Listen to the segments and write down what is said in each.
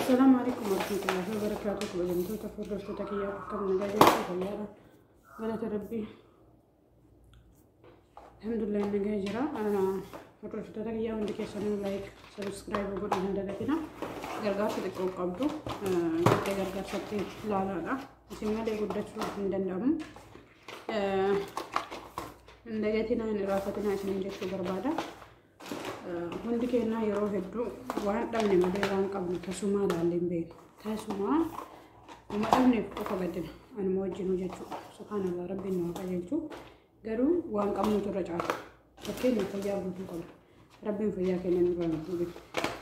السلام عليكم ورحمة الله وبركاته. وجمتو تفرجتو تكيا كم نجاجة تكيا ولا تربي الحمد لله نجاجرة. أنا فرجتو تكيا وندك يسوون لايك سبسكرايب وقولوا هذا لكنا جرجار تدقوا قبضو قلت جرجار سبتي لا اسمها لي قدرت شو عندنا نجاتنا نرافتنا عشان نجتو بربادة hundi keenya yeroo hedduu waan dhabne malee waan qabnu tasumaa laalleen beeku. Tasumaa uma dhabneef qofa gaddina anuma wajjin jechuudha. Subhaanallah rabbiin nama qajeelchu garuu waan qabnu turre caala. Fakkeenyaaf fayyaa guutuu qabna. Rabbiin fayyaa keenya nurraa hin fuudhin.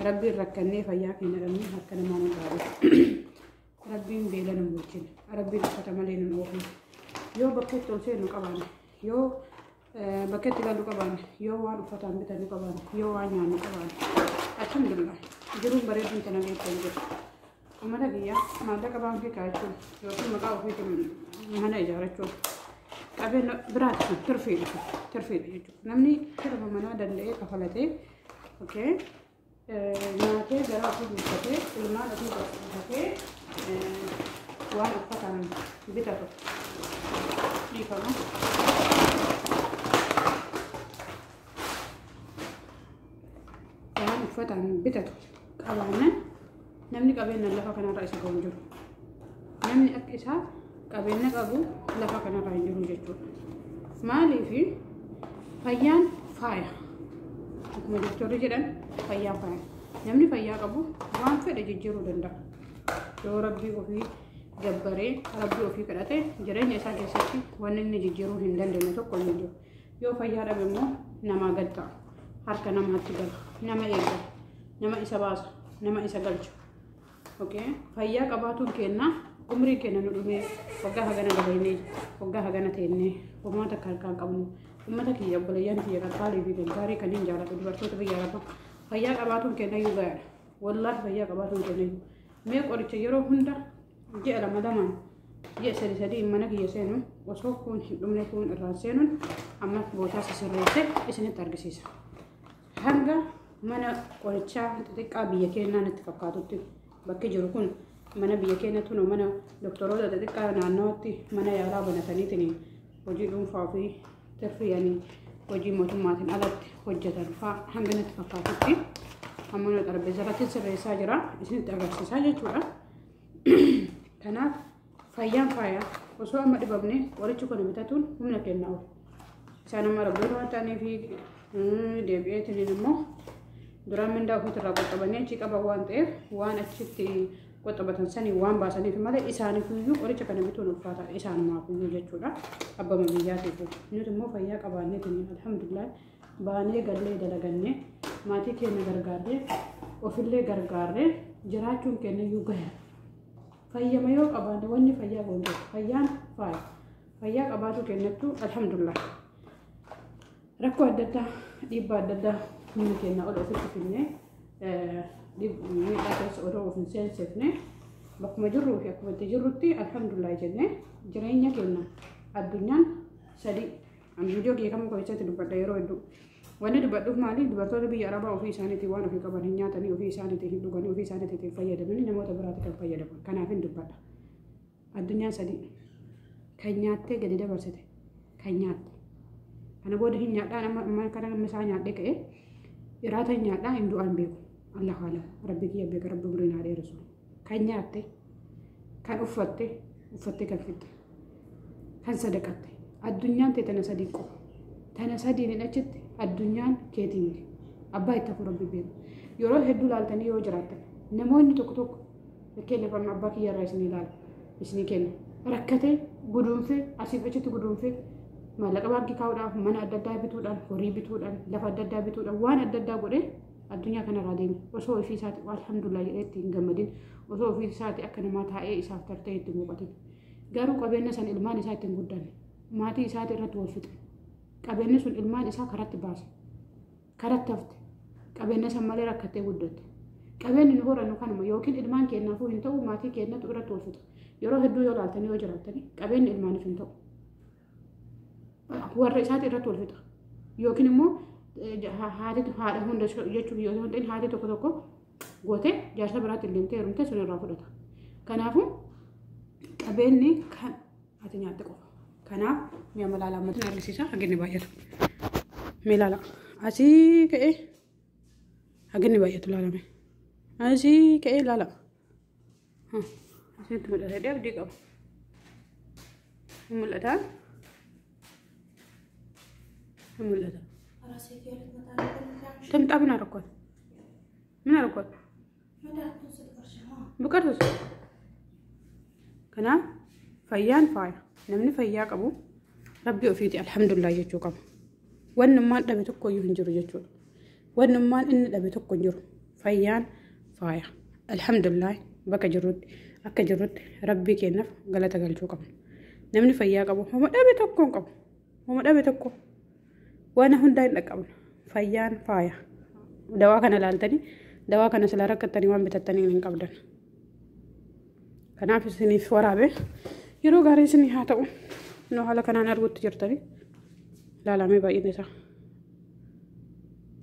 Rabbiin rakkannee fayyaa keenya dhabnee harka namaa nu dhaabe. Rabbiin beela nu wajjin. Rabbiin uffata malee nu oofne. Yoo bakka itti ol seenu qabaanne yoo bakka itti galu qabaanne yoo waan uffataan bitanu qabaanne yoo waan nyaannu qabaanne alhamdulillah jiruun bareeduun tana beektan jiru. Uummata kiyyaa maallaqa baankii kaa'achuun yookiin maqaa ofiitiin mana ijaarrachuun qabeenya biraatti turfiidha jechuudha. Namni sirba manaa danda'ee kafalatee nyaatee gara ofii guuttatee ilmaan ofii guuttatee waan uffataan bitatu dhiifama. Uffataan bitatu qabaanne namni qabeenya lafa kanarraa isa qabu jiru. Namni akka isaa qabeenya qabu lafa kanarraa hin jiru jechuudha. Maaliif fayyaan faaya. Akkuma doktorri jedhan fayyaan faaya. Namni fayyaa qabu waan fedhe jijjiiruu danda'a. Yoo rabbii ofii gabbaree rabbii ofii kadhate jireenya isaa keessatti wanni inni jijjiiruu hin dandeenye tokko hin jiru. Yoo fayyaa dhabe immoo namaa gad ta'a. Harka namaatti gala. Nama eega. Nama isa baasa. Nama isa galcha. Fayyaa qabaatuun kenna umrii kenna nu dhumee waggaa hagana dabaynee waggaa hagana teennee uummata harkaan qabnu uummata kiyya obboleeyyan kiyya qaqqaalii fi gaggaarii kanneen jaalatu dubartoota biyya arabaa fayyaa qabaatuun kenna iyyuu gaariidha. Wallaahi fayyaa qabaatuun kenna iyyuu mee qoricha yeroo hunda ji'a lamaan ji'a sadii mana kiyya seenu osoo kun hin dhumne kun irraan seenuun amma bootaa sirreessee isinitti argisiisa. Hanga mana qorichaa xixiqqaa biyya keenyaa natti fakkaatutti bakki jiru kun mana biyya keenyaa tunu mana doktoroota xixiqqaa naannootti mana yaalaa banataniitiin hojii dhuunfaa fi tirfiyanii hojii mootummaatiin alatti hojjetan fa'aa hanga natti fakkaatutti amma nu xarbeessa irratti sirreessaa jira isinitti agarsiisaa jechuudha. Kanaaf fayyaan faaya osoo amma dhibamne qorichi kun bitatuun humna kennaa oolu. Isaan amma rabboota waan ta'aniif deebi'eetiin immoo duraan mindaa ofiitirraa qoxxabanii achi qaban waan ta'eef waan achitti qoxxabatan sanii waan baasaniif malee isaaniifiyyuu qoricha kana bituun ulfaata isaanumaafuu jechuudha. Abbama biyyaatiif nuti immoo fayyaa qabaanneetiin alhamdulillah baanee gallee dalagannee maatii keenya gargaarree ofillee gargaarree jiraachuun keenya iyyuu gahaa. Fayyama yoo qabaanne wanni fayyaa goonte fayyaan faaya. Fayyaa qabaatu keenyattu alhamdulillah. Rakkoo adda addaa dhiibbaa adda addaa humna keenya ol ofitti finnee miidhaa keessa odoo of hin seensifne bakkuma jirruu fi akkuma itti jirrutti alhamdulillah jennee jireenya keenya addunyaan sadii viidiyoo geekamu keessatti dubbadha yeroo hedduu. Wanni dubbadhuuf maali dubartoota biyya arabaa ofii isaaniitiin waan ofii qaban hin nyaatanii ofii isaaniitiin hin dhuganii ofii isaaniitiin hin fayyadamanii namoota biraatti kan fayyadaman. Kanaaf hin dubbadha. Addunyaan sadii kan nyaattee gadi dabarsite kan nyaatte. Kana booda hin nyaadhaan amma kana isaa nyaadhee ka'ee iraata hin nyaadhaa hin du'aan beeku. Allah haala rabbi kiyya beeka rabbi umriin haa dheeressu. Kan nyaatte kan uffatte kan fidde kan sadaqatte addunyaan ta'e tana sadii qofa. Tana sadiin hin achitti addunyaan keetii miti. Abbaa itti hafu rabbi beeku. Yeroo hedduu laaltanii yoo jiraattan namoonni tokko fakkeenyaaf amma abbaa kiyya irraa isinii ilaala isinii kenna. Rakkatee guduunfee asiif achitti guduunfee maallaqa baankii kaa'uudhaaf mana adda addaa bituudhaan horii bituudhaan lafa adda addaa bituudhaan waan adda addaa godhee addunyaa kanarraa deeme osoo ofii isaati alhamdulillah jedhee itti hin gammadin osoo ofii isaati akka namaa taa'ee isaaf tartee itti muuqatin garuu qabeenya san ilmaan isaa ittiin guddanne maatii isaati irratti wal fixe qabeenyi sun ilmaan isaa karatti baase karatti hafte qabeenya san malee rakkattee guddatte qabeenyi nu horannu kanuma yookiin ilmaan keenyaafuu hin ta'u maatii keenyatu irratti wal fixe yeroo hedduu yoo laaltanii yoo jiraattanii qabeenyi ilmaaniif hin ta'u. Warra isaati irratti wal fixa yookiin immoo haadha hunda jechuun yoo ta'u haati tokko goote jaarsa biraatti illee heerumte sun irraa fudhata. Kanaafuu qabeenyi kan ati nyaatte qofa. Kanaaf mi'a malaalaa ammatiin argisiisa haginni baay'atu. Milaala asii ka'ee haginni baay'atu laalame. Asii ka'ee laala. Asitti mul'ata abdii qaba. Mul'ata. Mul'ata. Tamxaa bina rakkoon. Mina rakkoon. Buqartus. Kanaaf fayyaan faaya. Namni fayyaa qabu rabbi ofiiti alhamdulillah jechuu qaba. Wannummaan dhabe tokko iyyuu hin jiru jechuudha. Wannummaan inni dhabe tokko hin jiru. Fayyaan faaya. Alhamdulillah bakka jirrutti akka jirrutti rabbii kennaaf galata galchuu qabna. Namni fayyaa qabu homa dhabe tokko hin qabu. Homa dhabe tokko waan hundaa hin dhaqqabna. Fayyaan faaya. Dawaa kana laaltanii dawaa kana sila rakkattanii waan bitattanii hin qabdan. Kanaaf isiniif waraabe yeroo gaarii isinii haa ta'u. No haala kanaan arguutti jirtanii laalamee baay'inni isaa.